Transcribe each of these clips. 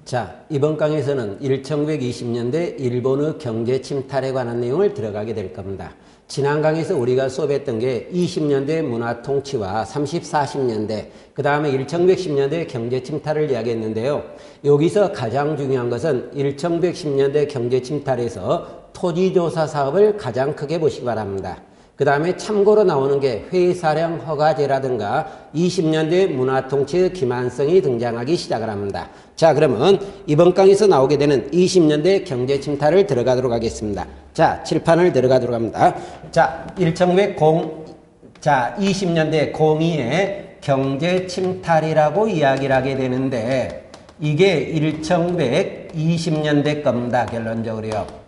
자, 이번 강의에서는 1920년대 일본의 경제 침탈에 관한 내용을 들어가게 될 겁니다. 지난 강의에서 우리가 수업했던 게 20년대 문화 통치와 30, 40년대, 그 다음에 1910년대 경제 침탈을 이야기했는데요. 여기서 가장 중요한 것은 1910년대 경제 침탈에서 토지조사 사업을 가장 크게 보시기 바랍니다. 그 다음에 참고로 나오는 게 회사령 허가제라든가 20년대 문화통치의 기만성이 등장하기 시작을 합니다. 자, 그러면 이번 강의에서 나오게 되는 20년대 경제침탈을 들어가도록 하겠습니다. 자, 칠판을 들어가도록 합니다. 자, 20년대 02에 경제침탈이라고 이야기를 하게 되는데 이게 1920년대 겁니다. 결론적으로요.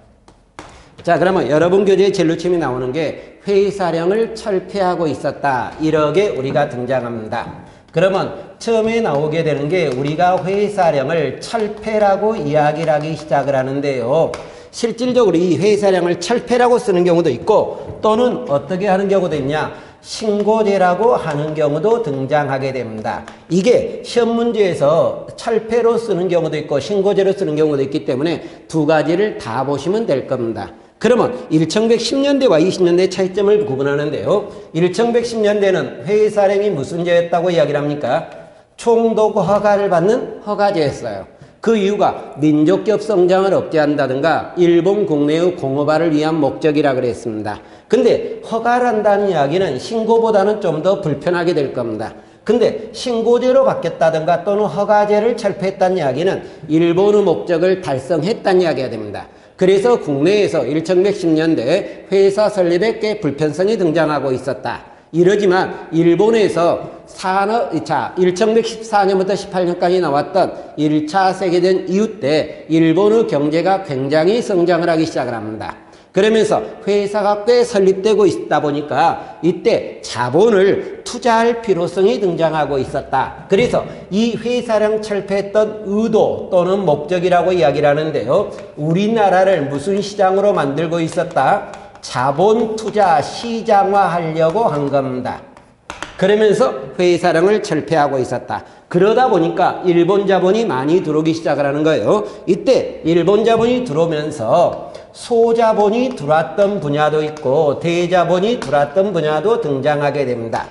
자, 그러면 여러분 교재에 제일 처음에 나오는 게 회사령을 철폐하고 있었다. 이렇게 우리가 등장합니다. 그러면 처음에 나오게 되는 게 우리가 회사령을 철폐라고 이야기를 하기 시작을 하는데요. 실질적으로 이 회사령을 철폐라고 쓰는 경우도 있고 또는 어떻게 하는 경우도 있냐. 신고제라고 하는 경우도 등장하게 됩니다. 이게 시험 문제에서 철폐로 쓰는 경우도 있고 신고제로 쓰는 경우도 있기 때문에 두 가지를 다 보시면 될 겁니다. 그러면 1910년대와 20년대의 차이점을 구분하는데요. 1910년대는 회사령이 무슨 제였다고 이야기를 합니까? 총독 허가를 받는 허가제였어요. 그 이유가 민족적 성장을 억제한다든가 일본 국내의 공업화를 위한 목적이라 그랬습니다. 근데 허가를 한다는 이야기는 신고보다는 좀 더 불편하게 될 겁니다. 근데 신고제로 바뀌었다든가 또는 허가제를 철폐했다는 이야기는 일본의 목적을 달성했다는 이야기가 됩니다. 그래서 국내에서 1910년대 회사 설립에 꽤 불편성이 등장하고 있었다. 이러지만 일본에서 1914년부터 18년까지 나왔던 1차 세계대전 이후 때 일본의 경제가 굉장히 성장을 하기 시작을 합니다. 그러면서 회사가 꽤 설립되고 있다 보니까 이때 자본을 투자할 필요성이 등장하고 있었다. 그래서 이 회사령 철폐했던 의도 또는 목적이라고 이야기를 하는데요. 우리나라를 무슨 시장으로 만들고 있었다? 자본 투자 시장화하려고 한 겁니다. 그러면서 회사령을 철폐하고 있었다. 그러다 보니까 일본 자본이 많이 들어오기 시작을 하는 거예요. 이때 일본 자본이 들어오면서 소자본이 들어왔던 분야도 있고 대자본이 들어왔던 분야도 등장하게 됩니다.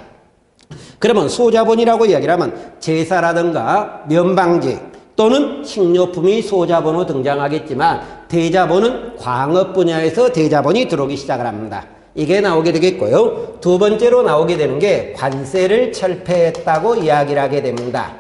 그러면 소자본이라고 이야기를 하면 제사라든가 면방지 또는 식료품이 소자본으로 등장하겠지만 대자본은 광업 분야에서 대자본이 들어오기 시작을 합니다. 이게 나오게 되겠고요. 두 번째로 나오게 되는 게 관세를 철폐했다고 이야기를 하게 됩니다.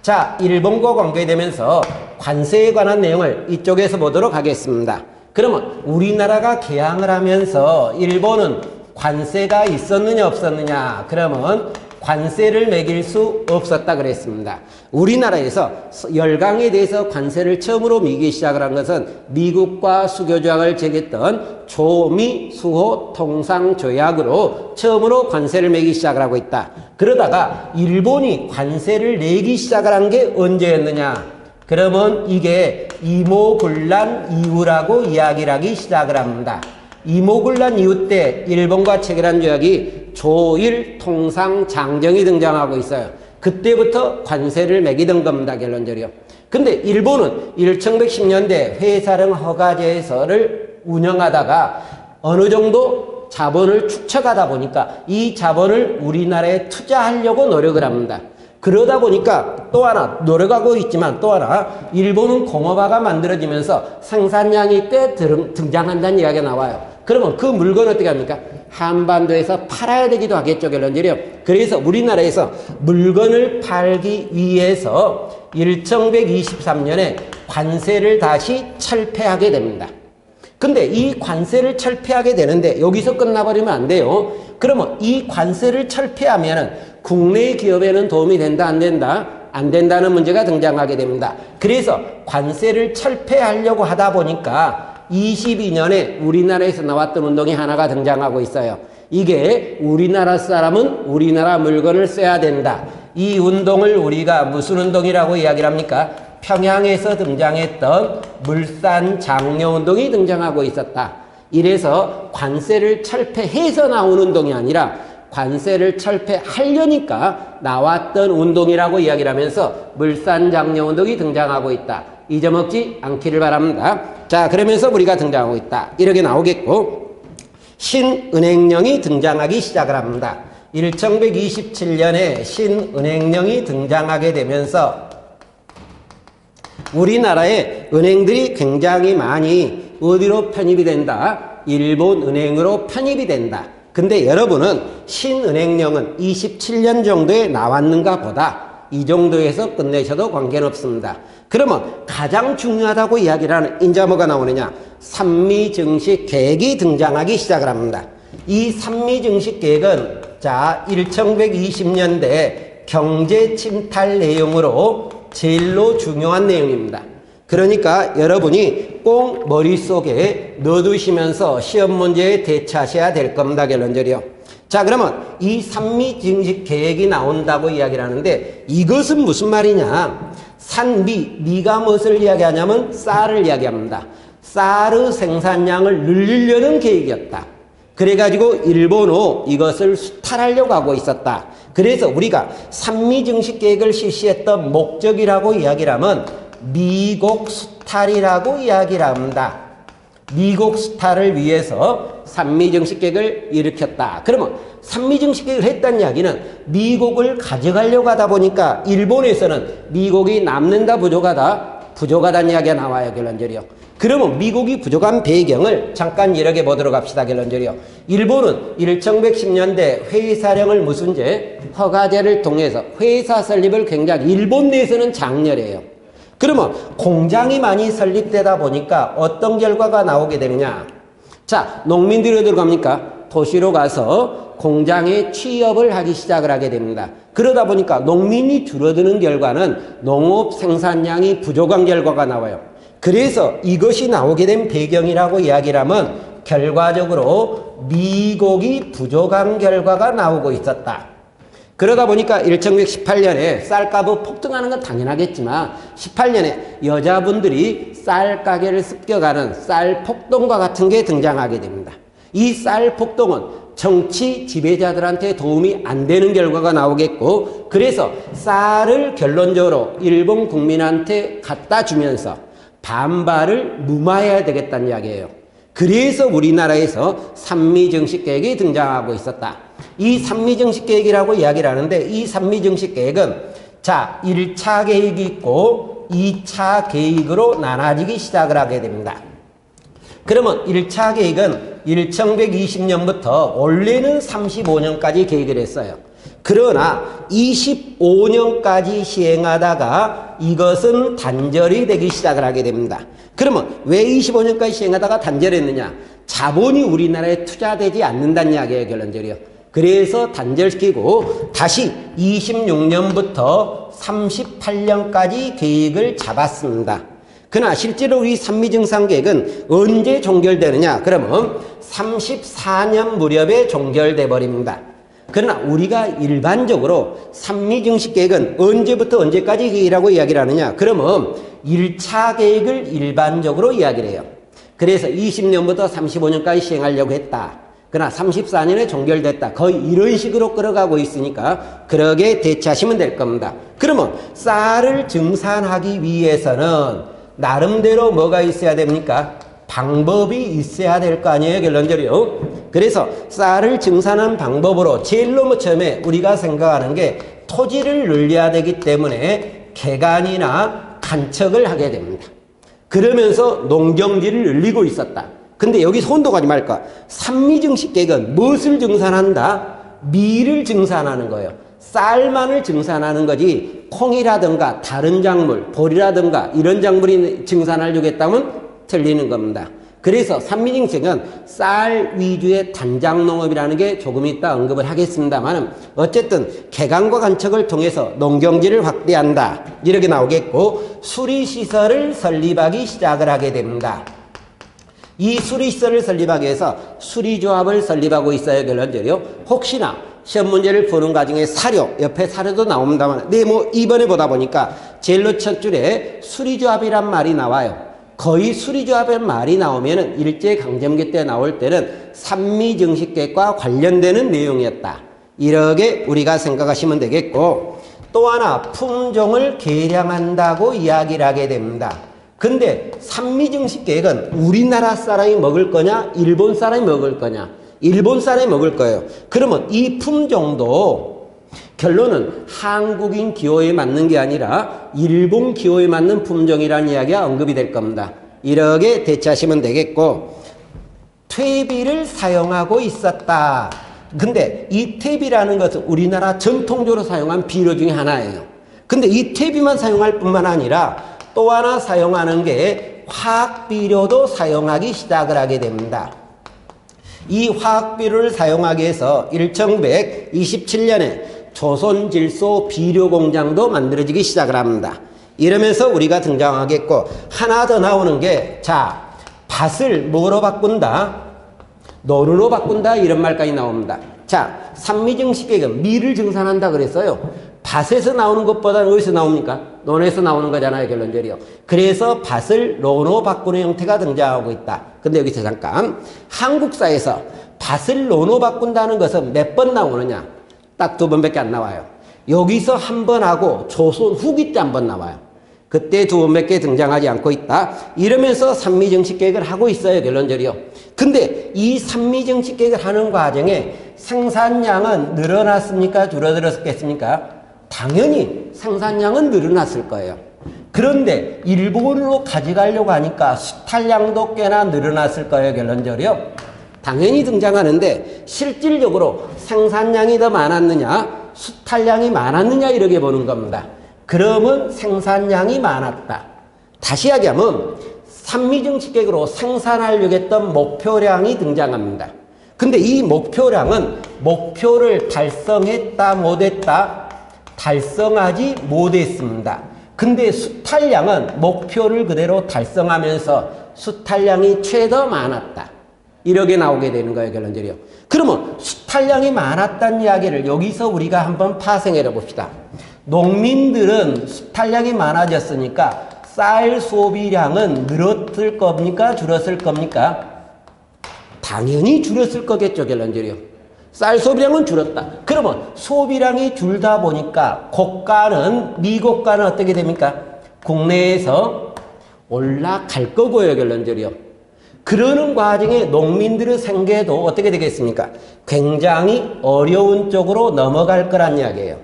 자, 일본과 관계되면서 관세에 관한 내용을 이쪽에서 보도록 하겠습니다. 그러면 우리나라가 개항을 하면서 일본은 관세가 있었느냐 없었느냐? 그러면 관세를 매길 수 없었다 그랬습니다. 우리나라에서 열강에 대해서 관세를 처음으로 매기기 시작을 한 것은 미국과 수교조약을 맺었던 조미 수호 통상조약으로 처음으로 관세를 매기기 시작을 하고 있다. 그러다가 일본이 관세를 내기 시작을 한 게 언제였느냐? 그러면 이게 이모군란 이후라고 이야기를 하기 시작을 합니다. 이모군란 이후 때 일본과 체결한 조약이 조일 통상장정이 등장하고 있어요. 그때부터 관세를 매기던 겁니다. 결론적으로. 근데 일본은 1910년대 회사령 허가제서를 운영하다가 어느 정도 자본을 축적하다 보니까 이 자본을 우리나라에 투자하려고 노력을 합니다. 그러다 보니까 또 하나 노력하고 있지만 또 하나 일본은 공업화가 만들어지면서 생산량이 꽤 등장한다는 이야기가 나와요. 그러면 그 물건을 어떻게 합니까? 한반도에서 팔아야 되기도 하겠죠. 결론적으로. 그래서 우리나라에서 물건을 팔기 위해서 1923년에 관세를 다시 철폐하게 됩니다. 근데 이 관세를 철폐하게 되는데 여기서 끝나버리면 안 돼요. 그러면 이 관세를 철폐하면은 국내 기업에는 도움이 된다, 안 된다? 안 된다는 문제가 등장하게 됩니다. 그래서 관세를 철폐하려고 하다 보니까 22년에 우리나라에서 나왔던 운동이 하나가 등장하고 있어요. 이게 우리나라 사람은 우리나라 물건을 써야 된다. 이 운동을 우리가 무슨 운동이라고 이야기를 합니까? 평양에서 등장했던 물산장려운동이 등장하고 있었다. 이래서 관세를 철폐해서 나온 운동이 아니라 관세를 철폐하려니까 나왔던 운동이라고 이야기를 하면서 물산장려운동이 등장하고 있다. 잊어먹지 않기를 바랍니다. 자, 그러면서 우리가 등장하고 있다. 이렇게 나오겠고, 신은행령이 등장하기 시작을 합니다. 1127년에 신은행령이 등장하게 되면서 우리나라의 은행들이 굉장히 많이 어디로 편입이 된다? 일본 은행으로 편입이 된다. 근데 여러분은 신은행령은 27년 정도에 나왔는가 보다. 이 정도에서 끝내셔도 관계는 없습니다. 그러면 가장 중요하다고 이야기를 하는 인자 뭐가 나오느냐? 산미증식 계획이 등장하기 시작을 합니다. 이 산미증식 계획은 자 1920년대 경제 침탈 내용으로 제일로 중요한 내용입니다. 그러니까 여러분이 꼭 머릿속에 넣어두시면서 시험 문제에 대처하셔야 될 겁니다. 결론적으로요. 자, 그러면 이 산미증식 계획이 나온다고 이야기를 하는데 이것은 무슨 말이냐? 미가 무엇을 이야기하냐면 쌀을 이야기합니다. 쌀의 생산량을 늘리려는 계획이었다. 그래가지고 일본은 이것을 수탈하려고 하고 있었다. 그래서 우리가 산미증식 계획을 실시했던 목적이라고 이야기를 하면 미국 수탈이라고 이야기를 합니다. 미국 수탈을 위해서 산미증식 계획을 일으켰다. 그러면 산미증식 계획을 했다는 이야기는 미국을 가져가려고 하다 보니까 일본에서는 미국이 남는다 부족하다는 이야기가 나와요. 결론적으로요. 그러면 미국이 부족한 배경을 잠깐 이렇게 보도록 합시다. 결론적으로요. 일본은 1910년대 회사령을 무슨 제? 허가제를 통해서 회사 설립을 굉장히 일본 내에서는 장렬해요. 그러면 공장이 많이 설립되다 보니까 어떤 결과가 나오게 되느냐? 자, 농민들이 어디로 갑니까? 도시로 가서 공장에 취업을 하기 시작을 하게 됩니다. 그러다 보니까 농민이 줄어드는 결과는 농업 생산량이 부족한 결과가 나와요. 그래서 이것이 나오게 된 배경이라고 이야기를 하면 결과적으로 미국이 부족한 결과가 나오고 있었다. 그러다 보니까 1918년에 쌀값이 폭등하는 건 당연하겠지만 18년에 여자분들이 쌀 가게를 습격하는 쌀 폭동과 같은 게 등장하게 됩니다. 이 쌀 폭동은 정치 지배자들한테 도움이 안 되는 결과가 나오겠고 그래서 쌀을 결론적으로 일본 국민한테 갖다 주면서 반발을 무마해야 되겠다는 이야기예요. 그래서 우리나라에서 산미증식 계획이 등장하고 있었다. 이 산미증식 계획이라고 이야기를 하는데 이 산미증식 계획은 자 1차 계획이 있고 2차 계획으로 나눠지기 시작을 하게 됩니다. 그러면 1차 계획은 1920년부터 원래는 35년까지 계획을 했어요. 그러나 25년까지 시행하다가 이것은 단절이 되기 시작을 하게 됩니다. 그러면 왜 25년까지 시행하다가 단절했느냐? 자본이 우리나라에 투자되지 않는다는 이야기예요. 결론적으로요. 그래서 단절시키고 다시 26년부터 38년까지 계획을 잡았습니다. 그러나 실제로 우리 산미증산계획은 언제 종결되느냐? 그러면 34년 무렵에 종결돼 버립니다. 그러나 우리가 일반적으로 산미증식 계획은 언제부터 언제까지 계획이라고 이야기를 하느냐? 그러면 1차 계획을 일반적으로 이야기를 해요. 그래서 20년부터 35년까지 시행하려고 했다. 그러나 34년에 종결됐다. 거의 이런 식으로 끌어가고 있으니까 그러게 대처하시면 될 겁니다. 그러면 쌀을 증산하기 위해서는 나름대로 뭐가 있어야 됩니까? 방법이 있어야 될 거 아니에요. 결론적으로. 그래서 쌀을 증산한 방법으로 제일로 처음에 우리가 생각하는 게 토지를 늘려야 되기 때문에 개간이나 간척을 하게 됩니다. 그러면서 농경지를 늘리고 있었다. 근데 여기 손도 가지 말까? 산미증식 계획은 무엇을 증산한다? 밀을 증산하는 거예요. 쌀만을 증산하는 거지 콩이라든가 다른 작물, 보리라든가 이런 작물이 증산하려고 했다면 틀리는 겁니다. 그래서 산미증식은 쌀 위주의 단장 농업이라는 게 조금 이따 언급을 하겠습니다만 어쨌든 개간과 간척을 통해서 농경지를 확대한다. 이렇게 나오겠고 수리시설을 설립하기 시작을 하게 됩니다. 이 수리시설을 설립하기 위해서 수리조합을 설립하고 있어요. 결론적으로. 혹시나 시험 문제를 푸는 과정에 사료, 옆에 사료도 나옵니다만 이번에 보다 보니까 제일로 첫 줄에 수리조합이란 말이 나와요. 거의 수리조합의 말이 나오면은 일제강점기 때 나올 때는 산미증식계획과 관련되는 내용이었다. 이렇게 우리가 생각하시면 되겠고 또 하나 품종을 개량한다고 이야기를 하게 됩니다. 근데 산미증식계획은 우리나라 사람이 먹을 거냐, 일본 사람이 먹을 거냐? 일본 사람이 먹을 거예요. 그러면 이 품종도 결론은 한국인 기호에 맞는 게 아니라 일본 기호에 맞는 품종이라는 이야기가 언급이 될 겁니다. 이렇게 대처하시면 되겠고, 퇴비를 사용하고 있었다. 근데 이 퇴비라는 것은 우리나라 전통적으로 사용한 비료 중에 하나예요. 근데 이 퇴비만 사용할 뿐만 아니라 또 하나 사용하는 게 화학비료도 사용하기 시작을 하게 됩니다. 이 화학비료를 사용하기 위해서 1927년에 조선질소 비료공장도 만들어지기 시작을 합니다. 이러면서 우리가 등장하겠고, 하나 더 나오는 게, 자, 밭을 뭐로 바꾼다? 논으로 바꾼다, 이런 말까지 나옵니다. 자, 산미증식계획은 밀을 증산한다 그랬어요. 밭에서 나오는 것보다는 어디서 나옵니까? 논에서 나오는 거잖아요, 결론적으로. 그래서 밭을 논으로 바꾸는 형태가 등장하고 있다. 근데 여기서 잠깐, 한국사에서 밭을 논으로 바꾼다는 것은 몇 번 나오느냐? 딱 2번밖에 안 나와요. 여기서 한 번 하고 조선 후기 때 한 번 나와요. 그때 2번밖에 등장하지 않고 있다. 이러면서 산미증식계획을 하고 있어요, 결론적으로. 근데 이 산미증식계획을 하는 과정에 생산량은 늘어났습니까? 줄어들었겠습니까? 당연히 생산량은 늘어났을 거예요. 그런데 일본으로 가져가려고 하니까 수탈량도 꽤나 늘어났을 거예요, 결론적으로. 당연히 등장하는데 실질적으로 생산량이 더 많았느냐, 수탈량이 많았느냐, 이렇게 보는 겁니다. 그러면 생산량이 많았다. 다시 이야기하면 산미증식계획으로 생산하려고 했던 목표량이 등장합니다. 근데 이 목표량은 목표를 달성했다, 못했다? 달성하지 못했습니다. 근데 수탈량은 목표를 그대로 달성하면서 수탈량이 최대 많았다. 이렇게 나오게 되는 거예요, 결론적으로. 그러면 수탈량이 많았다는 이야기를 여기서 우리가 한번 파생해 봅시다. 농민들은 수탈량이 많아졌으니까 쌀 소비량은 늘었을 겁니까? 줄었을 겁니까? 당연히 줄었을 거겠죠, 결론적으로. 쌀 소비량은 줄었다. 그러면 소비량이 줄다 보니까 고가는, 미고가는 어떻게 됩니까? 국내에서 올라갈 거고요, 결론적으로. 그러는 과정에 농민들의 생계도 어떻게 되겠습니까? 굉장히 어려운 쪽으로 넘어갈 거란 이야기예요.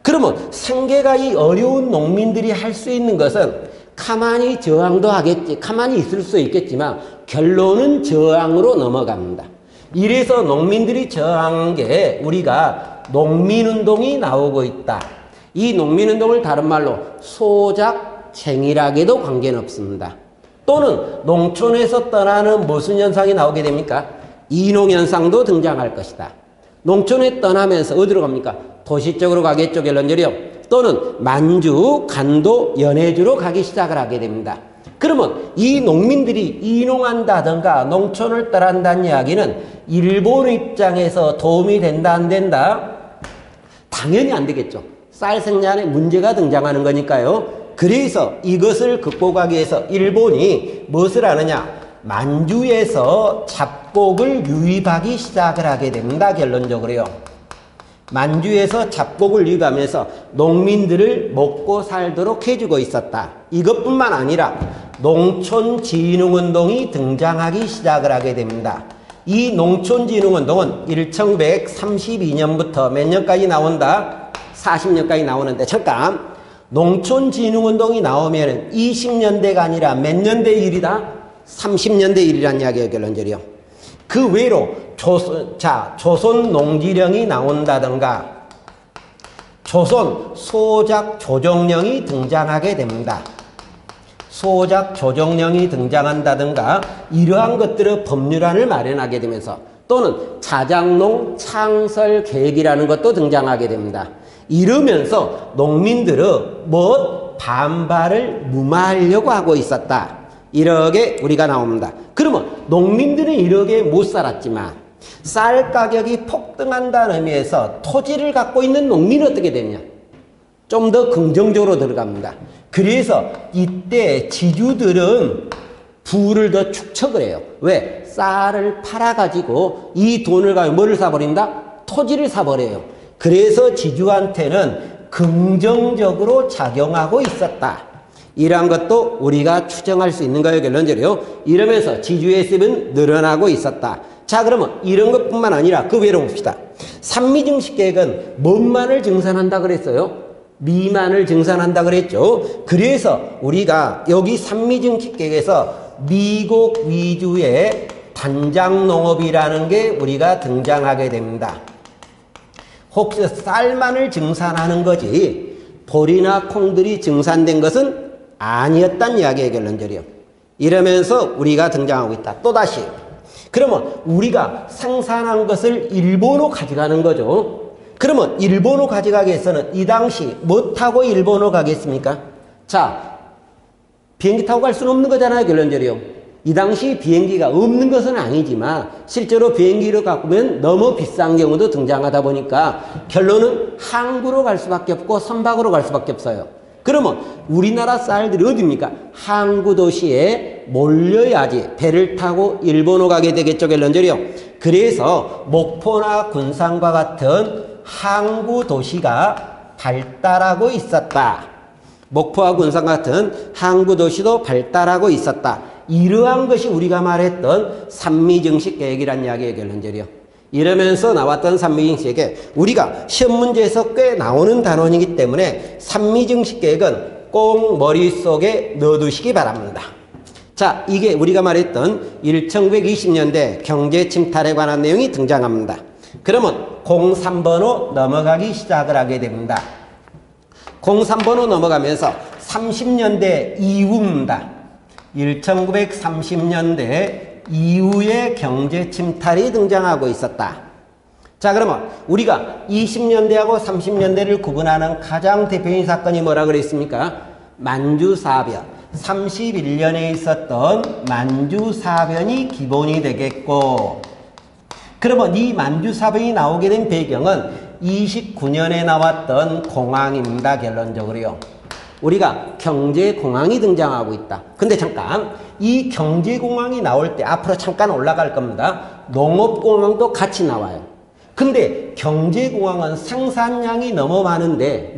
그러면 생계가 이 어려운 농민들이 할 수 있는 것은 가만히 저항도 하겠지, 가만히 있을 수 있겠지만 결론은 저항으로 넘어갑니다. 이래서 농민들이 저항한 게 우리가 농민운동이 나오고 있다. 이 농민운동을 다른 말로 소작쟁이라고도 관계는 없습니다. 또는 농촌에서 떠나는 무슨 현상이 나오게 됩니까? 이농현상도 등장할 것이다. 농촌에 떠나면서 어디로 갑니까? 도시 쪽으로 가겠죠, 결론적으로. 또는 만주, 간도, 연해주로 가기 시작을 하게 됩니다. 그러면 이 농민들이 이농한다든가 농촌을 떠난다는 이야기는 일본 입장에서 도움이 된다, 안 된다? 당연히 안 되겠죠. 쌀 생산에 문제가 등장하는 거니까요. 그래서 이것을 극복하기 위해서 일본이 무엇을 하느냐? 만주에서 잡곡을 유입하기 시작을 하게 됩니다, 결론적으로요. 만주에서 잡곡을 유입하면서 농민들을 먹고 살도록 해주고 있었다. 이것뿐만 아니라 농촌진흥운동이 등장하기 시작을 하게 됩니다. 이 농촌진흥운동은 1932년부터 몇 년까지 나온다? 40년까지 나오는데, 잠깐, 농촌진흥운동이 나오면 20년대가 아니라 몇 년대 일이다? 30년대 일이란 이야기예요, 결론적으로. 그 외로 조선 농지령이 나온다든가 조선 소작 조정령이 등장하게 됩니다. 소작 조정령이 등장한다든가 이러한 것들의 법률안을 마련하게 되면서 또는 자작농 창설 계획이라는 것도 등장하게 됩니다. 이러면서 농민들의 반발을 무마하려고 하고 있었다. 이렇게 우리가 나옵니다. 그러면 농민들은 이렇게 못 살았지만 쌀 가격이 폭등한다는 의미에서 토지를 갖고 있는 농민은 어떻게 되냐? 좀 더 긍정적으로 들어갑니다. 그래서 이때 지주들은 부를 더 축적을 해요. 왜? 쌀을 팔아가지고 이 돈을 가지고 뭐를 사버린다? 토지를 사버려요. 그래서 지주한테는 긍정적으로 작용하고 있었다. 이러한 것도 우리가 추정할 수 있는 거예요, 결론적으로. 이러면서 지주의 습은 늘어나고 있었다. 자, 그러면 이런 것뿐만 아니라 그 외로 봅시다. 산미증식계획은 뭔만을 증산한다 그랬어요? 미만을 증산한다 그랬죠. 그래서 우리가 여기 산미증식계획에서 미국 위주의 단장농업이라는 게 우리가 등장하게 됩니다. 혹시 쌀만을 증산하는 거지 보리나 콩들이 증산된 것은 아니었단 이야기의 결론적이요. 이러면서 우리가 등장하고 있다. 또다시 그러면 우리가 생산한 것을 일본으로 가져가는 거죠. 그러면 일본으로 가져가기 위해서는 이 당시 뭐 타고 일본으로 가겠습니까? 자, 비행기 타고 갈 수는 없는 거잖아요, 결론적으로. 이 당시 비행기가 없는 것은 아니지만 실제로 비행기를 갖고 오면 너무 비싼 경우도 등장하다 보니까 결론은 항구로 갈 수밖에 없고 선박으로 갈 수밖에 없어요. 그러면 우리나라 쌀들이 어디입니까? 항구 도시에 몰려야지 배를 타고 일본으로 가게 되겠죠, 결론적으로. 그래서 목포나 군산과 같은 항구 도시가 발달하고 있었다. 목포와 군산 같은 항구 도시도 발달하고 있었다. 이러한 것이 우리가 말했던 산미증식 계획이란 이야기의 결론적이요. 이러면서 나왔던 산미증식 계획, 우리가 시험 문제에서 꽤 나오는 단원이기 때문에 산미증식 계획은 꼭 머릿속에 넣어두시기 바랍니다. 자, 이게 우리가 말했던 1920년대 경제 침탈에 관한 내용이 등장합니다. 그러면 03번으로 넘어가기 시작을 하게 됩니다. 03번으로 넘어가면서 30년대 이후입니다. 1930년대 이후에 경제 침탈이 등장하고 있었다. 자, 그러면 우리가 20년대하고 30년대를 구분하는 가장 대표적인 사건이 뭐라 그랬습니까? 만주사변. 31년에 있었던 만주사변이 기본이 되겠고, 그러면 이 만주사변이 나오게 된 배경은 29년에 나왔던 공황입니다, 결론적으로요. 우리가 경제공황이 등장하고 있다. 근데 잠깐, 이 경제공황이 나올 때 앞으로 잠깐 올라갈 겁니다. 농업공황도 같이 나와요. 근데 경제공황은 생산량이 너무 많은데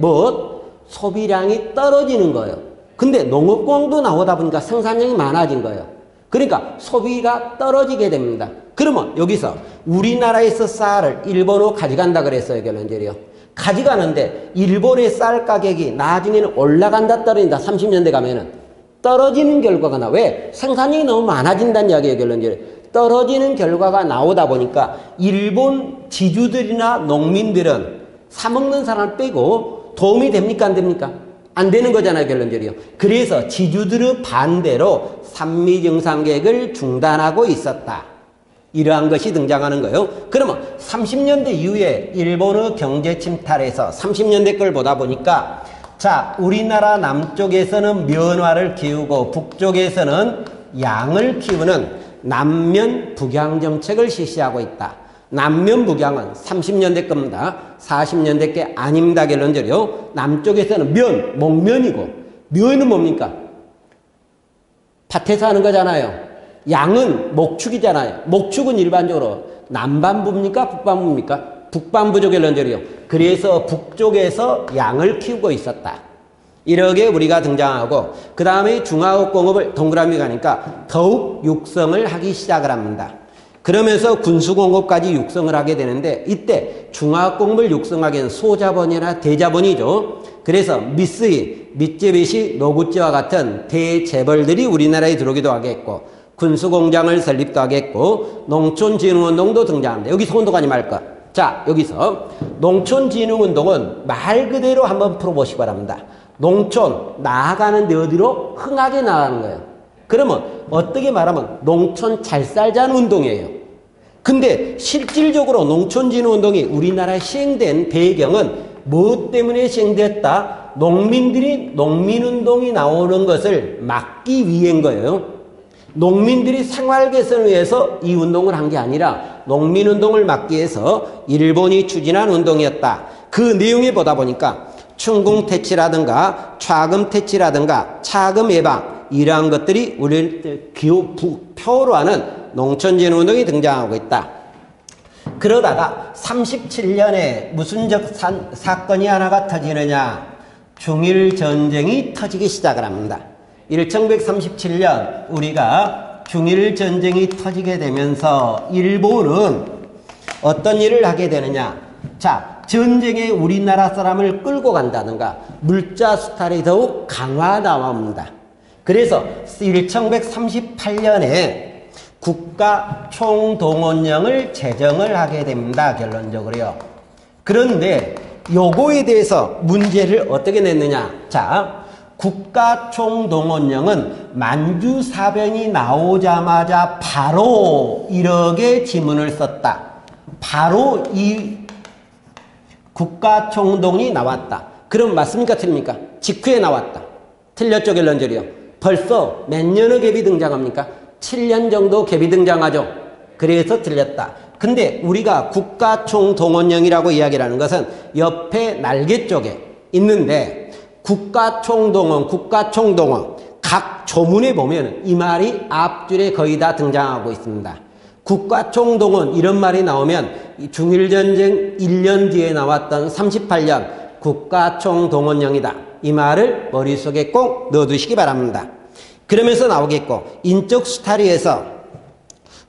소비량이 떨어지는 거예요. 근데 농업공황도 나오다 보니까 생산량이 많아진 거예요. 그러니까 소비가 떨어지게 됩니다. 그러면 여기서 우리나라에서 쌀을 일본으로 가져간다 그랬어요, 결론적으로. 가져가는데 일본의 쌀 가격이 나중에는 올라간다 떨어진다. 30년대 가면은 떨어지는 결과가 나. 왜? 생산량이 너무 많아진다는 이야기예요, 결론적으로. 떨어지는 결과가 나오다 보니까 일본 지주들이나 농민들은 사먹는 사람 빼고 도움이 됩니까, 안 됩니까? 안 되는 거잖아요, 결론적으로. 그래서 지주들의 반대로 산미증산계획을 중단하고 있었다. 이러한 것이 등장하는 거예요. 그러면 30년대 이후에 일본의 경제 침탈에서 30년대 걸 보다 보니까, 자, 우리나라 남쪽에서는 면화를 키우고 북쪽에서는 양을 키우는 남면 북양 정책을 실시하고 있다. 남면 북양은 30년대 겁니다. 40년대 게 아닙니다, 결론적으로. 남쪽에서는 면, 목면이고, 면은 뭡니까? 밭에서 하는 거잖아요. 양은 목축이잖아요. 목축은 일반적으로 남반부입니까? 북반부입니까? 북반부죠, 결론적으로. 그래서 북쪽에서 양을 키우고 있었다. 이렇게 우리가 등장하고, 그 다음에 중화업공업을 동그라미 가니까 더욱 육성을 하기 시작을 합니다. 그러면서 군수공업까지 육성을 하게 되는데, 이때 중화업공업을 육성하기엔 소자본이나 대자본이죠. 그래서 미쓰이, 미쯔비시, 노구찌와 같은 대재벌들이 우리나라에 들어오기도 하겠고, 군수공장을 설립도 하겠고, 농촌진흥운동도 등장합니다. 여기서 운동하지 말까? 자, 여기서 농촌진흥운동은 말 그대로 한번 풀어보시기 바랍니다. 농촌 나아가는데 어디로? 흥하게 나가는 거예요. 그러면 어떻게 말하면 농촌 잘 살자는 운동이에요. 근데 실질적으로 농촌진흥운동이 우리나라에 시행된 배경은 뭐 때문에 시행됐다? 농민들이 농민운동이 나오는 것을 막기 위한 거예요. 농민들이 생활 개선을 위해서 이 운동을 한 게 아니라 농민운동을 막기 위해서 일본이 추진한 운동이었다. 그 내용에 보다 보니까 춘궁퇴치라든가 좌금퇴치라든가 차금 예방, 이러한 것들이 우리를 표로 하는 농촌진흥운동이 등장하고 있다. 그러다가 37년에 무슨 사건이 하나가 터지느냐. 중일 전쟁이 터지기 시작을 합니다. 1937년 우리가 중일 전쟁이 터지게 되면서 일본은 어떤 일을 하게 되느냐. 자, 전쟁에 우리나라 사람을 끌고 간다든가 물자 수탈이 더욱 강화나옵니다. 그래서 1938년에 국가 총동원령을 제정을 하게 됩니다. 결론적으로요. 그런데 요거에 대해서 문제를 어떻게 냈느냐. 자, 국가 총동원령은 만주사변이 나오자마자 바로 이렇게 지문을 썼다. 바로 이 국가 총동이 나왔다. 그럼 맞습니까? 틀립니까? 직후에 나왔다. 틀렸죠? 결론적이요. 벌써 몇 년의 갭이 등장합니까? 7년 정도 갭이 등장하죠. 그래서 틀렸다. 근데 우리가 국가총동원령이라고 이야기를 하는 것은 옆에 날개 쪽에 있는데 국가총동원 각 조문에 보면 이 말이 앞줄에 거의 다 등장하고 있습니다. 국가총동원 이런 말이 나오면 중일전쟁 1년 뒤에 나왔던 38년 국가총동원령이다. 이 말을 머릿속에 꼭 넣어두시기 바랍니다. 그러면서 나오겠고 인적 수탈위에서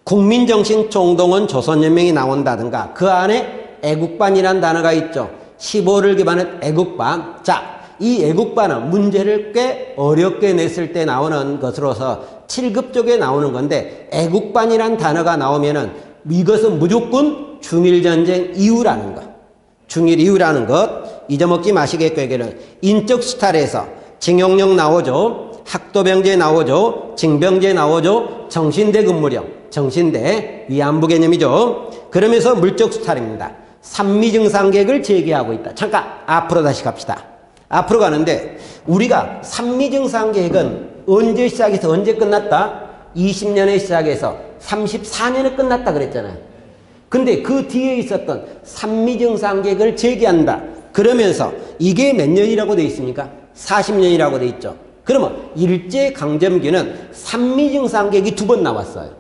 국민정신총동원 조선연맹이 나온다든가 그 안에 애국반이라는 단어가 있죠. 15를 기반한 애국반. 자, 이 애국반은 문제를 꽤 어렵게 냈을 때 나오는 것으로서 7급 쪽에 나오는 건데 애국반이라는 단어가 나오면은 이것은 무조건 중일전쟁 이후라는 것. 중일 이후라는 것 잊어먹지 마시겠고요. 인적 수탈에서 징용령 나오죠. 학도병제 나오죠. 징병제 나오죠. 정신대 근무령. 정신대 위안부 개념이죠. 그러면서 물적 수탈입니다. 산미증상계획을 제기하고 있다. 잠깐 앞으로 다시 갑시다. 앞으로 가는데 우리가 산미증상계획은 언제 시작해서 언제 끝났다? 20년에 시작해서 34년에 끝났다 그랬잖아요. 근데 그 뒤에 있었던 산미증상계획을 제기한다. 그러면서 이게 몇 년이라고 돼 있습니까? 40년이라고 돼 있죠. 그러면 일제강점기는 산미증상계획이 2번 나왔어요.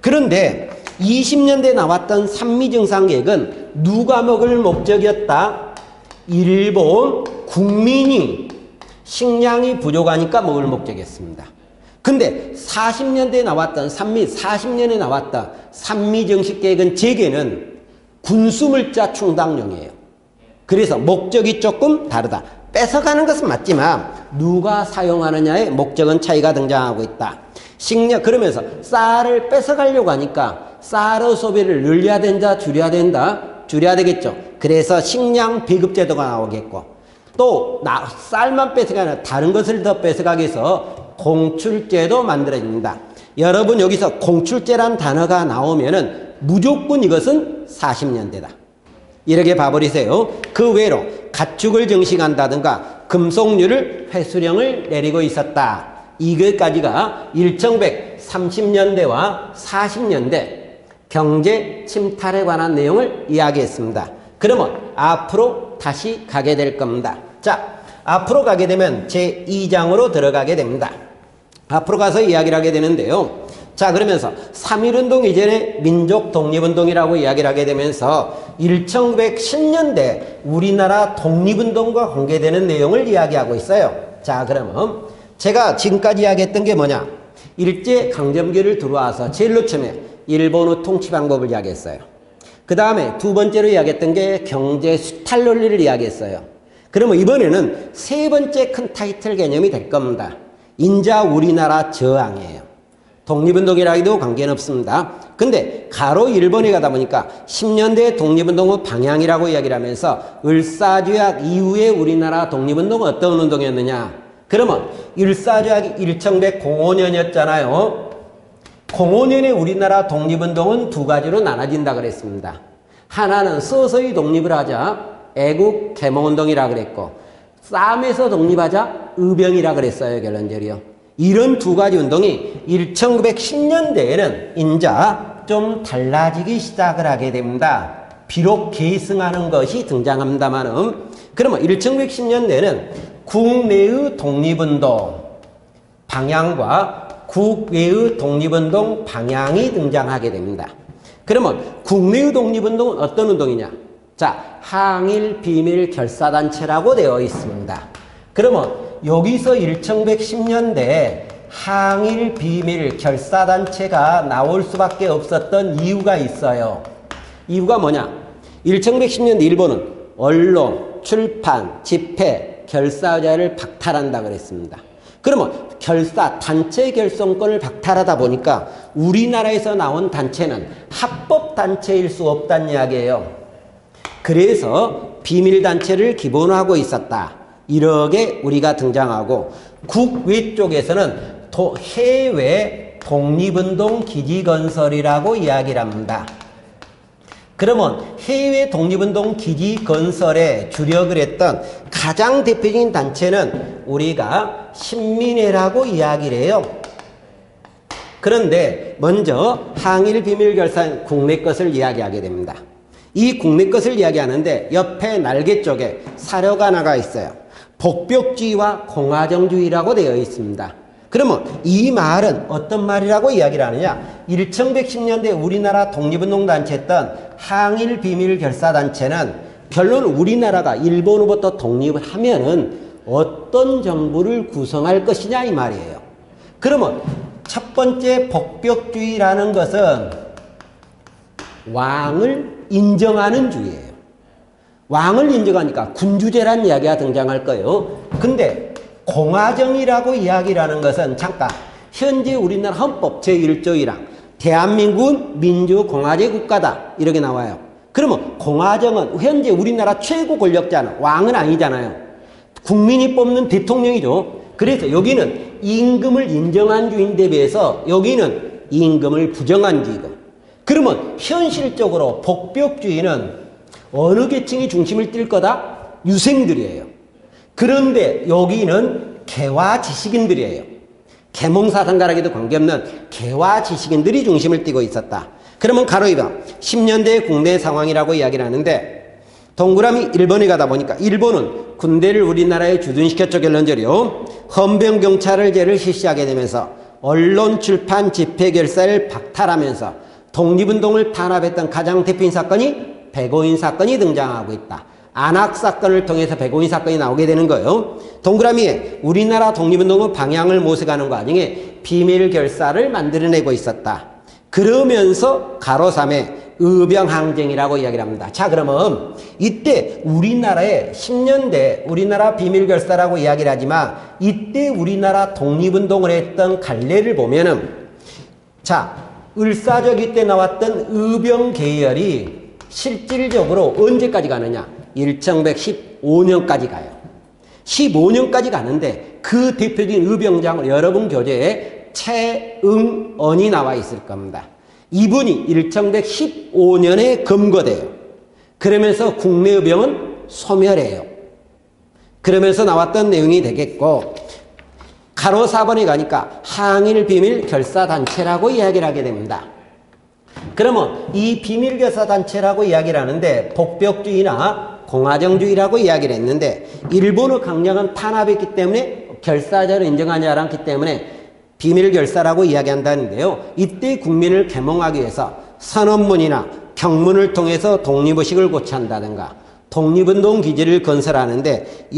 그런데 20년대에 나왔던 산미증상계획은 누가 먹을 목적이었다? 일본 국민이 식량이 부족하니까 먹을 목적이었습니다. 근데 40년대에 나왔던 40년에 나왔던 산미정식계획은 제게는 군수물자 충당용이에요. 그래서 목적이 조금 다르다. 뺏어가는 것은 맞지만 누가 사용하느냐의 목적은 차이가 등장하고 있다. 식량 그러면서 쌀을 뺏어가려고 하니까 쌀의 소비를 늘려야 된다, 줄여야 된다, 줄여야 되겠죠. 그래서 식량 배급제도가 나오겠고 또 쌀만 뺏어가 아니라 다른 것을 더 뺏어가기 위해서 공출제도 만들어집니다. 여러분 여기서 공출제란 단어가 나오면은 무조건 이것은 40년대다. 이렇게 봐버리세요. 그 외로 가축을 증식한다든가 금속류를 회수령을 내리고 있었다. 이것까지가 1930년대와 40년대 경제 침탈에 관한 내용을 이야기했습니다. 그러면 앞으로 다시 가게 될 겁니다. 자, 앞으로 가게 되면 제2장으로 들어가게 됩니다. 앞으로 가서 이야기를 하게 되는데요. 자, 그러면서 3.1운동 이전에 민족 독립운동이라고 이야기를 하게 되면서 1910년대 우리나라 독립운동과 관계되는 내용을 이야기하고 있어요. 자, 그러면 제가 지금까지 이야기했던 게 뭐냐? 일제강점기를 들어와서 제일로 처음에 일본의 통치 방법을 이야기했어요. 그 다음에 두 번째로 이야기했던 게 경제 수탈 논리를 이야기했어요. 그러면 이번에는 세 번째 큰 타이틀 개념이 될 겁니다. 인자 우리나라 저항이에요. 독립운동이라기도 관계는 없습니다. 근데 가로 일본에 가다 보니까 10년대 독립운동의 방향이라고 이야기를 하면서 을사조약 이후에 우리나라 독립운동은 어떤 운동이었느냐? 그러면 을사조약이 1905년이었잖아요. 05년에 우리나라 독립운동은 두 가지로 나눠진다 그랬습니다. 하나는 서서히 독립을 하자 애국 개몽운동이라 그랬고 싸움에서 독립하자 의병이라 그랬어요. 결론적으로요. 이런 두 가지 운동이 1910년대에는 인자 좀 달라지기 시작을 하게 됩니다. 비록 계승하는 것이 등장합니다만은 그러면 1910년대에는 국내의 독립운동 방향과 국외의 독립운동 방향이 등장하게 됩니다. 그러면 국내의 독립운동은 어떤 운동이냐? 자, 항일 비밀 결사단체라고 되어 있습니다. 그러면 여기서 1110년대에 항일 비밀 결사단체가 나올 수밖에 없었던 이유가 있어요. 이유가 뭐냐? 1110년대 일본은 언론, 출판, 집회, 결사자를 박탈한다 그랬습니다. 그러면 단체 결성권을 박탈하다 보니까 우리나라에서 나온 단체는 합법단체일 수 없다는 이야기예요. 그래서 비밀단체를 기본화하고 있었다. 이렇게 우리가 등장하고 국외 쪽에서는 해외 독립운동 기지 건설이라고 이야기를 합니다. 그러면 해외 독립운동 기지 건설에 주력을 했던 가장 대표적인 단체는 우리가 신민회라고 이야기를 해요. 그런데 먼저 항일 비밀 결산 국내 것을 이야기하게 됩니다. 이 국내 것을 이야기하는데 옆에 날개 쪽에 사료가 나가 있어요. 복벽주의와 공화정주의라고 되어 있습니다. 그러면 이 말은 어떤 말이라고 이야기를 하느냐? 1110년대 우리나라 독립운동단체였던 항일 비밀 결사단체는 결론 우리나라가 일본으로부터 독립을 하면은 어떤 정부를 구성할 것이냐 이 말이에요. 그러면 첫 번째 복벽주의라는 것은 왕을 인정하는 주의예요. 왕을 인정하니까 군주제라는 이야기가 등장할 거예요. 근데 공화정이라고 이야기를 하는 것은 잠깐 현재 우리나라 헌법 제1조 1항 대한민국은 민주공화제 국가다 이렇게 나와요. 그러면 공화정은 현재 우리나라 최고 권력자는 왕은 아니잖아요. 국민이 뽑는 대통령이죠. 그래서 여기는 임금을 인정한 주인데 비해서 여기는 임금을 부정한 주의고, 그러면 현실적으로 복벽주의는 어느 계층이 중심을 띨 거다? 유생들이에요. 그런데 여기는 개화 지식인들이에요. 계몽사상가라기도 관계없는 개화 지식인들이 중심을 띠고 있었다. 그러면 가로 2번 10년대 국내 상황이라고 이야기를 하는데 동그라미 1번에 가다 보니까 일본은 군대를 우리나라에 주둔시켰죠. 결론적으로 헌병경찰제를 실시하게 되면서 언론, 출판, 집회 결사를 박탈하면서 독립운동을 탄압했던 가장 대표인 사건이 백오인 사건이 등장하고 있다. 안학사건을 통해서 백오인 사건이 나오게 되는 거예요. 동그라미에 우리나라 독립운동은 방향을 모색하는 과정에 비밀 결사를 만들어내고 있었다. 그러면서 가로 3에 의병항쟁이라고 이야기를 합니다. 자, 그러면 이때 우리나라의 10년대 우리나라 비밀 결사라고 이야기를 하지만 이때 우리나라 독립운동을 했던 갈래를 보면은 자, 을사적 이때 나왔던 의병 계열이 실질적으로 언제까지 가느냐? 1115년까지 가요. 15년까지 가는데 그 대표적인 의병장으로 여러분 교재에 최응언이 나와 있을 겁니다. 이분이 1115년에 검거돼요. 그러면서 국내 의병은 소멸해요. 그러면서 나왔던 내용이 되겠고, 가로 4번에 가니까 항일 비밀 결사단체라고 이야기를 하게 됩니다. 그러면 이 비밀 결사단체라고 이야기를 하는데 복벽주의나 공화정주의라고 이야기를 했는데 일본의 강력한 탄압이었기 때문에 결사자를 인정하지 않았기 때문에 비밀 결사라고 이야기한다는데요. 이때 국민을 계몽하기 위해서 선언문이나 평문을 통해서 독립의식을 고취한다든가 독립운동 기지를 건설하는데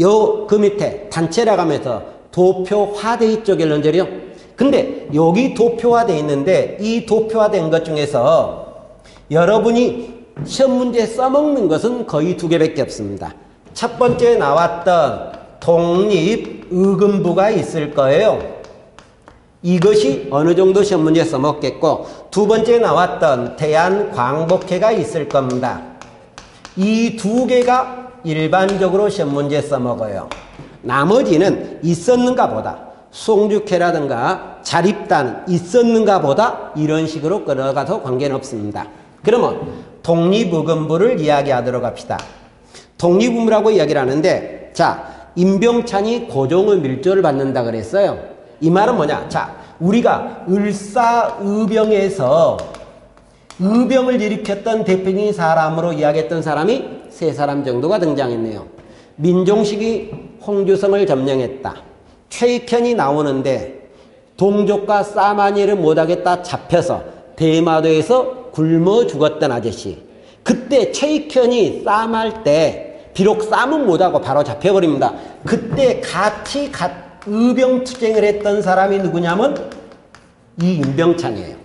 그 밑에 단체라고 하면서 도표화돼 있죠. 결론적으로. 근데 여기 도표화되어 있는데 이 도표화된 것 중에서 여러분이 시험 문제에 써먹는 것은 거의 두 개밖에 없습니다. 첫 번째 나왔던 독립의금부가 있을 거예요. 이것이 어느 정도 시험 문제에 써먹겠고, 두 번째 나왔던 대한광복회가 있을 겁니다. 이 두 개가 일반적으로 시험 문제에 써먹어요. 나머지는 있었는가 보다. 송죽회라든가 자립단 있었는가 보다 이런 식으로 끌어가서 관계는 없습니다. 그러면 독립의금부를 이야기하도록 합시다. 독립의금부라고 이야기를 하는데 자, 임병찬이 고종의 밀조를 받는다 그랬어요. 이 말은 뭐냐? 자, 우리가 을사의병에서 의병을 일으켰던 대표적인 사람으로 이야기했던 사람이 세 사람 정도가 등장했네요. 민종식이 홍주성을 점령했다. 최익현이 나오는데 동족과 싸마니를 못하겠다 잡혀서 대마도에서 굶어 죽었던 아저씨. 그때 최익현이 싸움할 때 비록 싸움은 못하고 바로 잡혀버립니다. 그때 같이 의병투쟁을 했던 사람이 누구냐면 이 임병창이에요.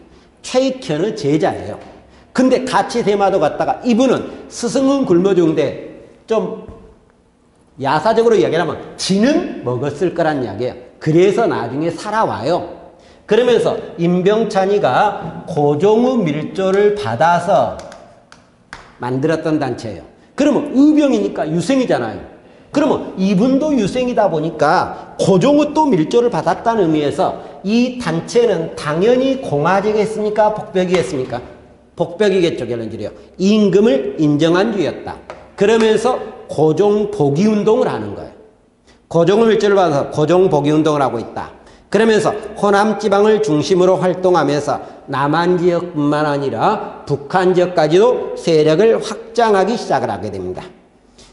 최익현의 제자예요. 근데 같이 대마도 갔다가 이분은 스승은 굶어 죽는데 좀 야사적으로 이야기하면 쥐는 먹었을 거란 이야기예요. 그래서 나중에 살아와요. 그러면서 임병찬이가 고종의 밀조를 받아서 만들었던 단체예요. 그러면 의병이니까 유생이잖아요. 그러면 이분도 유생이다 보니까 고종의 또 밀조를 받았다는 의미에서 이 단체는 당연히 공화제겠습니까? 복벽이겠습니까? 복벽이겠죠. 결론적으로 임금을 인정한 주였다. 그러면서 고종 복위운동을 하는 거예요. 고종의 밀조를 받아서 고종 복위운동을 하고 있다. 그러면서 호남 지방을 중심으로 활동하면서 남한 지역뿐만 아니라 북한 지역까지도 세력을 확장하기 시작을 하게 됩니다.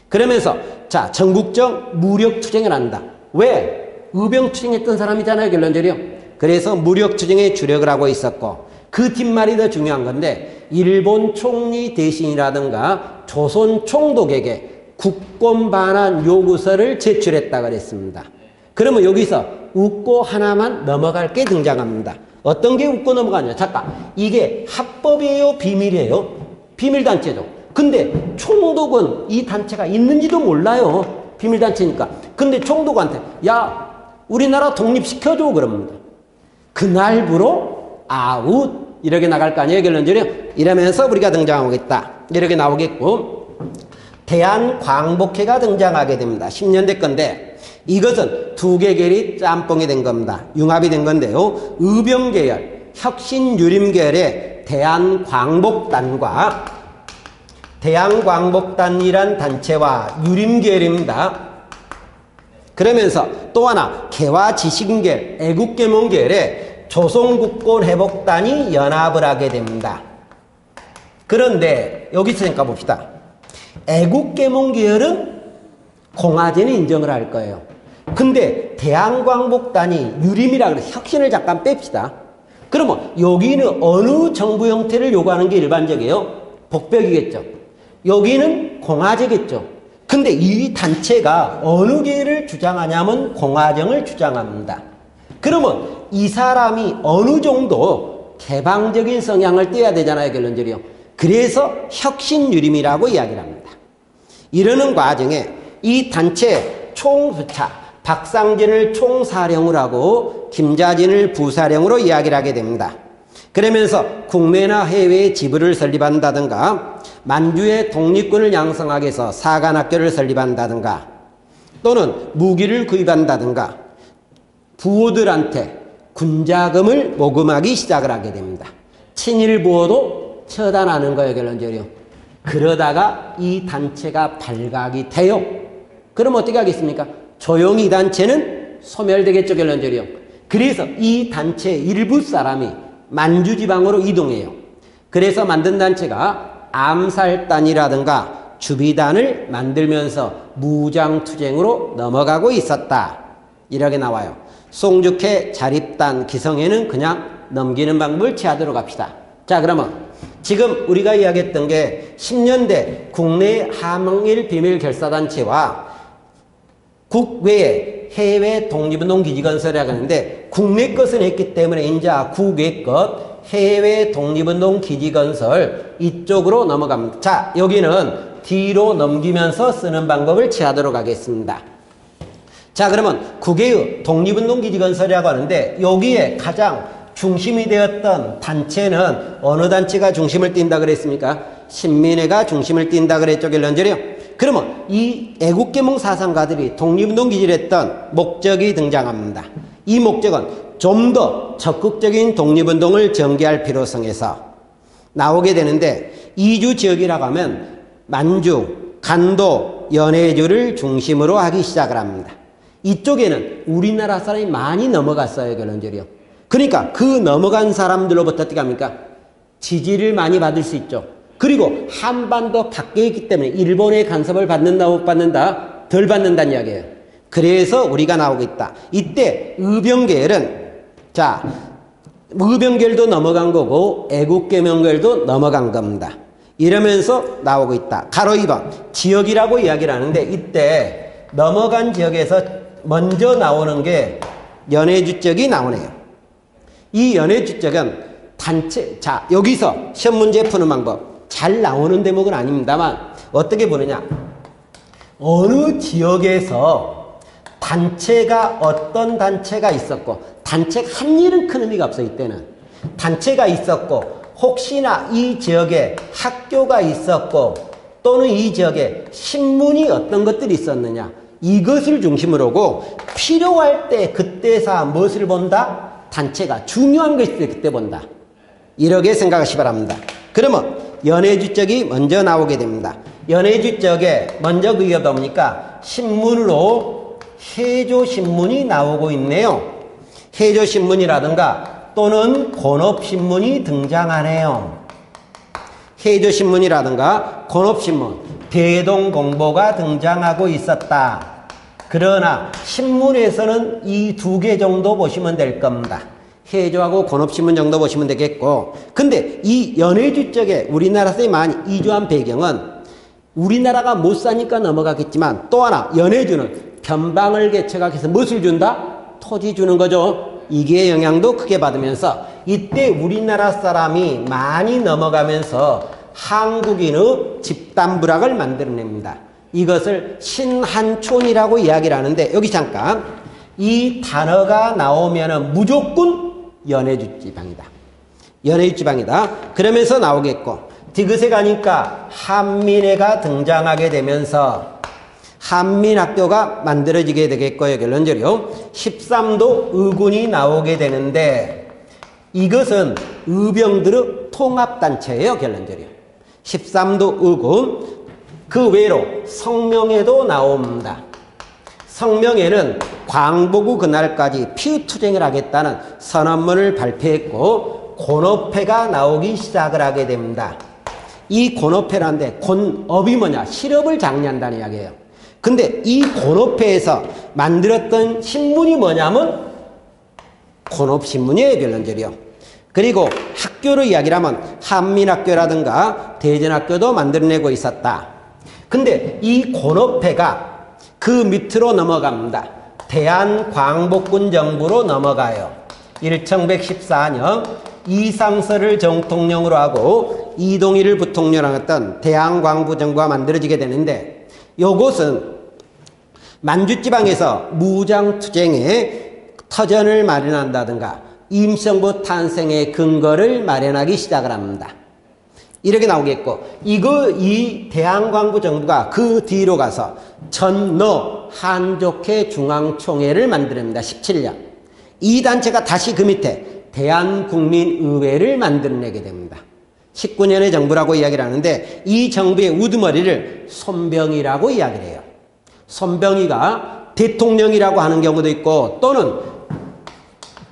그러면서 자, 전국적 무력투쟁을 한다. 왜? 의병투쟁했던 사람이잖아요. 결론적으로. 그래서 무력투쟁에 주력을 하고 있었고 그 뒷말이 더 중요한 건데 일본 총리 대신이라든가 조선 총독에게 국권 반환 요구서를 제출했다 그랬습니다. 그러면 여기서 웃고 하나만 넘어갈 게 등장합니다. 어떤 게 웃고 넘어가냐? 잠깐, 이게 합법이에요? 비밀이에요? 비밀단체죠. 근데 총독은 이 단체가 있는지도 몰라요. 비밀단체니까. 근데 총독한테 야, 우리나라 독립시켜줘 그럽니다. 그날부로 아웃 이렇게 나갈 거 아니에요. 결론적으로. 이러면서 우리가 등장하겠다. 이렇게 나오겠고 대한광복회가 등장하게 됩니다. 10년대 건데 이것은 두 계열이 짬뽕이 된 겁니다. 융합이 된 건데요. 의병계열, 혁신유림계열의 대한광복단과 대한광복단이란 단체와 유림계열입니다. 그러면서 또 하나 개화지식인계열, 애국계몽계열의 조선국권회복단이 연합을 하게 됩니다. 그런데 여기서 잠깐 봅시다. 애국계몽계열은 공화제는 인정을 할 거예요. 근데 대한광복단이 유림이라 그래서 혁신을 잠깐 뺍시다. 그러면 여기는 어느 정부 형태를 요구하는 게 일반적이에요? 복벽이겠죠. 여기는 공화제겠죠. 근데 이 단체가 어느 계를 주장하냐면 공화정을 주장합니다. 그러면 이 사람이 어느 정도 개방적인 성향을 떼야 되잖아요. 결론적으로. 그래서 혁신유림이라고 이야기를 합니다. 이러는 과정에 이 단체 박상진을 총사령을 하고 김자진을 부사령으로 이야기를 하게 됩니다. 그러면서 국내나 해외에 지부를 설립한다든가 만주의 독립군을 양성하기 위해서 사관학교를 설립한다든가 또는 무기를 구입한다든가 부호들한테 군자금을 모금하기 시작을 하게 됩니다. 친일부호도 처단하는 거예요. 결론적으로. 그러다가 이 단체가 발각이 돼요. 그럼 어떻게 하겠습니까? 조용히 이 단체는 소멸되겠죠. 결론적으로. 그래서 이 단체 일부 사람이 만주지방으로 이동해요. 그래서 만든 단체가 암살단이라든가 주비단을 만들면서 무장투쟁으로 넘어가고 있었다. 이렇게 나와요. 송죽회, 자립단, 기성회는 그냥 넘기는 방법을 취하도록 합시다. 자, 그러면 지금 우리가 이야기했던 게 10년대 국내 항일 비밀 결사단체와 국외의 해외 독립운동 기지건설이라고 하는데 국내 것은 했기 때문에 이제 국외 것 해외 독립운동 기지건설 이쪽으로 넘어갑니다. 자, 여기는 뒤로 넘기면서 쓰는 방법을 취하도록 하겠습니다. 자, 그러면 국외의 독립운동 기지건설이라고 하는데 여기에 가장 중심이 되었던 단체는 어느 단체가 중심을 띈다 그랬습니까? 신민회가 중심을 띈다 그랬죠. 결론적으로. 그러면 이 애국계몽 사상가들이 독립운동 기지를 했던 목적이 등장합니다. 이 목적은 좀 더 적극적인 독립운동을 전개할 필요성에서 나오게 되는데 이주 지역이라고 하면 만주, 간도, 연해주를 중심으로 하기 시작을 합니다. 이쪽에는 우리나라 사람이 많이 넘어갔어요. 결론적으로. 그러니까 그 넘어간 사람들로부터 어떻게 합니까? 지지를 많이 받을 수 있죠. 그리고 한반도 밖에 있기 때문에 일본의 간섭을 받는다 못 받는다? 덜 받는다는 이야기예요. 그래서 우리가 나오고 있다. 이때 의병계열은 자 의병계열도 넘어간 거고 애국계명계열도 넘어간 겁니다. 이러면서 나오고 있다. 가로 2번 지역이라고 이야기를 하는데 이때 넘어간 지역에서 먼저 나오는 게 연해주적이 나오네요. 이 연해주적은 단체, 자 여기서 시험 문제 푸는 방법 잘 나오는 대목은 아닙니다만 어떻게 보느냐, 어느 지역에서 단체가 어떤 단체가 있었고, 단체가 한 일은 큰 의미가 없어. 이때는 단체가 있었고 혹시나 이 지역에 학교가 있었고 또는 이 지역에 신문이 어떤 것들이 있었느냐, 이것을 중심으로 하고 필요할 때 그때사 무엇을 본다? 단체가 중요한 거 있을 때 그때 본다. 이렇게 생각하시 바랍니다. 그러면 연해주적이 먼저 나오게 됩니다. 연해주적에 먼저 그게 보니까 신문으로 해조신문이 나오고 있네요. 해조신문이라든가 또는 권업신문이 등장하네요. 해조신문이라든가 권업신문, 대동공보가 등장하고 있었다. 그러나 신문에서는 이 두 개 정도 보시면 될 겁니다. 해조하고 권업신문 정도 보시면 되겠고, 근데 이 연해주적에 우리나라 사람이 많이 이주한 배경은 우리나라가 못 사니까 넘어가겠지만 또 하나 연해주는 변방을 개척해서 무엇을 준다? 토지 주는 거죠. 이게 영향도 크게 받으면서 이때 우리나라 사람이 많이 넘어가면서 한국인의 집단부락을 만들어냅니다. 이것을 신한촌이라고 이야기를 하는데 여기 잠깐 이 단어가 나오면은 무조건 연해주지방이다. 연해주지방이다. 그러면서 나오겠고, 디귿에 가니까 한민회가 등장하게 되면서 한민학교가 만들어지게 되겠고요. 결론적으로 13도 의군이 나오게 되는데 이것은 의병들의 통합단체예요. 결론적으로 13도 의군, 그 외로 성명에도 나옵니다. 성명에는 광복의 그날까지 피투쟁을 하겠다는 선언문을 발표했고 권업회가 나오기 시작을 하게 됩니다. 이 권업회라는데 권업이 뭐냐? 실업을 장려한다는 이야기예요. 근데 이 권업회에서 만들었던 신문이 뭐냐면 권업신문이에요. 결론적으로. 그리고 학교를 이야기를 하면 한민학교라든가 대전학교도 만들어내고 있었다. 근데 이 권업회가 그 밑으로 넘어갑니다. 대한광복군 정부로 넘어가요. 1114년 이상서를 정통령으로 하고 이동희를 부통령으로 했던 대한광부 정부가 만들어지게 되는데 요것은 만주지방에서 무장투쟁의 터전을 마련한다든가 임성부 탄생의 근거를 마련하기 시작을 합니다. 이렇게 나오겠고, 이 대한광부 정부가 그 뒤로 가서 전너 한족회 중앙총회를 만듭니다. 17년. 이 단체가 다시 그 밑에 대한국민의회를 만들어내게 됩니다. 19년의 정부라고 이야기를 하는데 이 정부의 우두머리를 손병희라고 이야기를 해요. 손병희가 대통령이라고 하는 경우도 있고 또는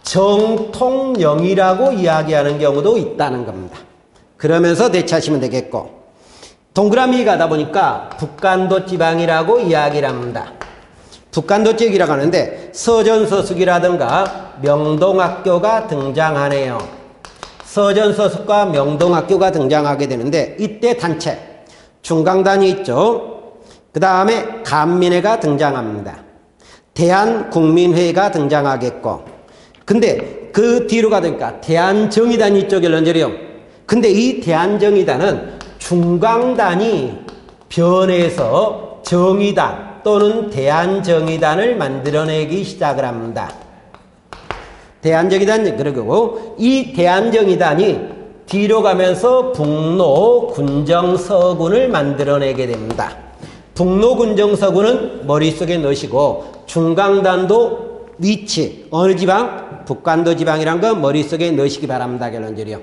정통령이라고 이야기하는 경우도 있다는 겁니다. 그러면서 대체하시면 되겠고, 동그라미 가다 보니까 북간도 지방이라고 이야기를 합니다. 북간도 지역이라고 하는데 서전서숙이라든가 명동학교가 등장하네요. 서전서숙과 명동학교가 등장하게 되는데 이때 단체 중강단이 있죠. 그 다음에 간민회가 등장합니다. 대한국민회가 등장하겠고, 근데 그 뒤로 가니까 대한정의단이 있죠. 결론적으로. 근데 이 대한정의단은 중강단이 변해서 정의단 또는 대한정의단을 만들어내기 시작을 합니다. 대한정의단, 그리고 이 대한정의단이 뒤로 가면서 북로군정서군을 만들어내게 됩니다. 북로군정서군은 머릿속에 넣으시고 중강단도 위치, 어느 지방? 북간도 지방이란 건 머릿속에 넣으시기 바랍니다. 결론적으로.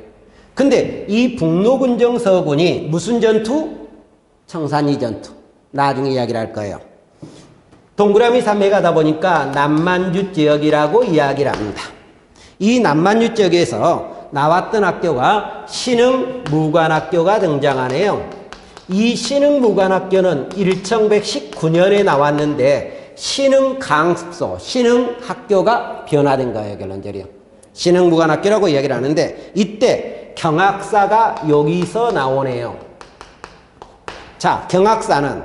근데 이 북로군정서군이 무슨 전투? 청산리 전투. 나중에 이야기를 할 거예요. 동그라미 3에 가다 보니까 남만주 지역이라고 이야기를 합니다. 이 남만주 지역에서 나왔던 학교가 신흥무관학교가 등장하네요. 이 신흥무관학교는 1119년에 나왔는데 신흥강습소, 신흥학교가 변화된 거예요. 결론적으로. 신흥무관학교라고 이야기를 하는데 이때 경학사가 여기서 나오네요. 자, 경학사는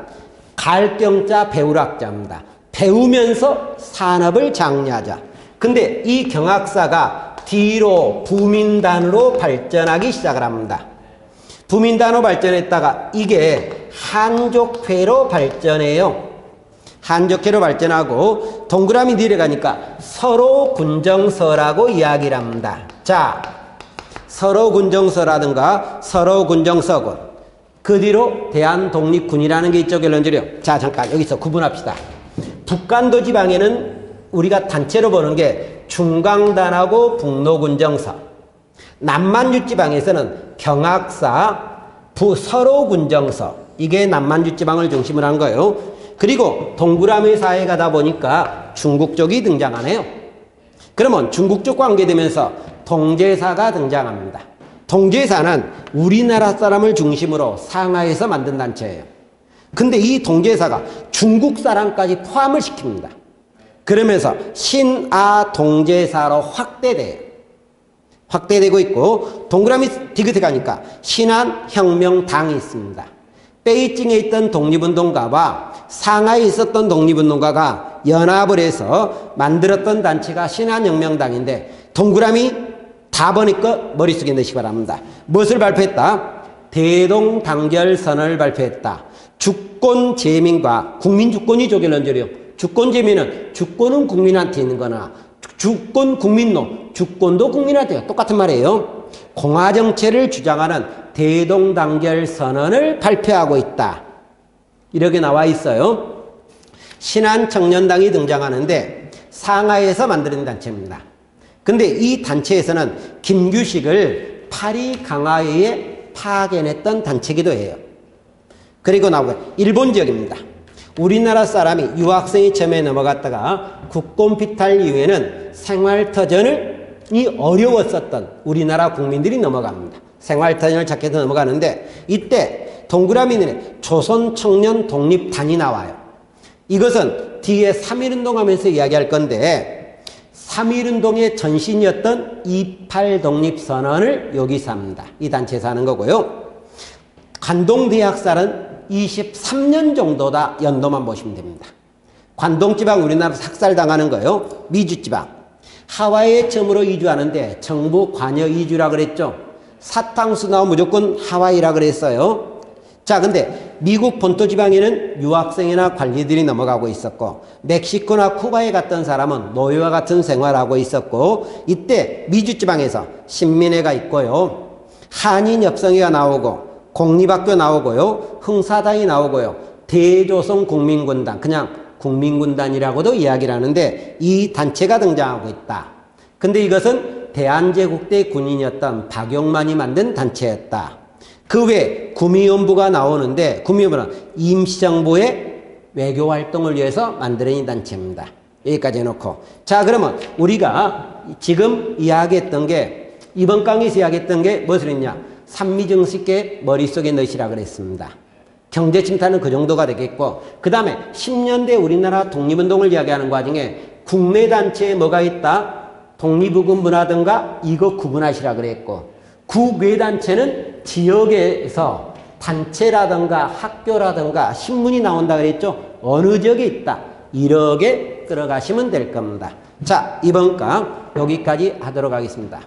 갈경자 배우락자입니다. 배우면서 산업을 장려하자. 근데 이 경학사가 뒤로 부민단으로 발전하기 시작을 합니다. 부민단으로 발전했다가 이게 한족회로 발전해요. 한족회로 발전하고 동그라미 내려가니까 서로군정서라고 이야기를 합니다. 자, 서로군정서라든가 서로군정서군. 그 뒤로 대한독립군이라는 게 있죠, 결론적으로. 자, 잠깐 여기서 구분합시다. 북간도 지방에는 우리가 단체로 보는 게 중강단하고 북로군정서. 남만주 지방에서는 경학사, 서로군정서. 이게 남만주 지방을 중심으로 한 거예요. 그리고 동그라미 사이에 가다 보니까 중국 쪽이 등장하네요. 그러면 중국 쪽 관계되면서 동제사가 등장합니다. 동제사는 우리나라 사람을 중심으로 상하이에서 만든 단체예요. 근데 이 동제사가 중국 사람까지 포함을 시킵니다. 그러면서 신아 동제사로 확대돼요. 확대되고 있고 동그라미 디귿에 가니까 신안혁명당이 있습니다. 베이징에 있던 독립운동가와 상하이에 있었던 독립운동가가 연합을 해서 만들었던 단체가 신안혁명당인데 동그라미 다 보니까 머릿속에 넣으시기 바랍니다. 무엇을 발표했다? 대동단결선을 발표했다. 주권재민과 국민주권이 조결론절이요. 주권재민은 주권은 국민한테 있는 거나 주권 국민론, 주권도 국민한테 똑같은 말이에요. 공화정체를 주장하는 대동단결선언을 발표하고 있다. 이렇게 나와 있어요. 신한청년당이 등장하는데 상하이에서 만드는 단체입니다. 근데 이 단체에서는 김규식을 파리 강화회에 파견했던 단체이기도 해요. 그리고 나오고 일본 지역입니다. 우리나라 사람이 유학생이 처음에 넘어갔다가 국공비탈 이후에는 생활터전이 어려웠었던 우리나라 국민들이 넘어갑니다. 생활터전을 찾게 해서 넘어가는데 이때 동그라미는 조선청년 독립단이 나와요. 이것은 뒤에 3.1운동 하면서 이야기할 건데 3.1운동의 전신이었던 28 독립선언을 여기서 합니다. 이 단체에서 하는 거고요. 관동대학살은 23년 정도다 연도만 보시면 됩니다. 관동지방 우리나라 삭살당하는 거예요. 미주지방. 하와이에 처음으로 이주하는데 정부 관여 이주라 그랬죠. 사탕수 나오면 무조건 하와이라 그랬어요. 자, 근데 미국 본토 지방에는 유학생이나 관리들이 넘어가고 있었고 멕시코나 쿠바에 갔던 사람은 노예와 같은 생활하고 있었고 이때 미주지방에서 신민회가 있고요. 한인협성회가 나오고 공립학교 나오고요. 흥사당이 나오고요. 대조선 국민군단, 그냥 국민군단이라고도 이야기를 하는데 이 단체가 등장하고 있다. 근데 이것은 대한제국대 군인이었던 박용만이 만든 단체였다. 그 외에 구미원부가 나오는데 구미원부는 임시정부의 외교활동을 위해서 만들어진 단체입니다. 여기까지 해놓고 자, 그러면 우리가 지금 이야기했던 게 이번 강의에서 이야기했던 게 무엇을 했냐? 산미정식계 머릿속에 넣으시라 그랬습니다. 경제침탈은 그 정도가 되겠고 그 다음에 10년대 우리나라 독립운동을 이야기하는 과정에 국내 단체에 뭐가 있다? 독립의금부라든가 이거 구분하시라 그랬고 국외 단체는 지역에서 단체라든가 학교라든가 신문이 나온다 그랬죠. 어느 지역에 있다. 이렇게 끌어가시면 될 겁니다. 자, 이번 강 여기까지 하도록 하겠습니다.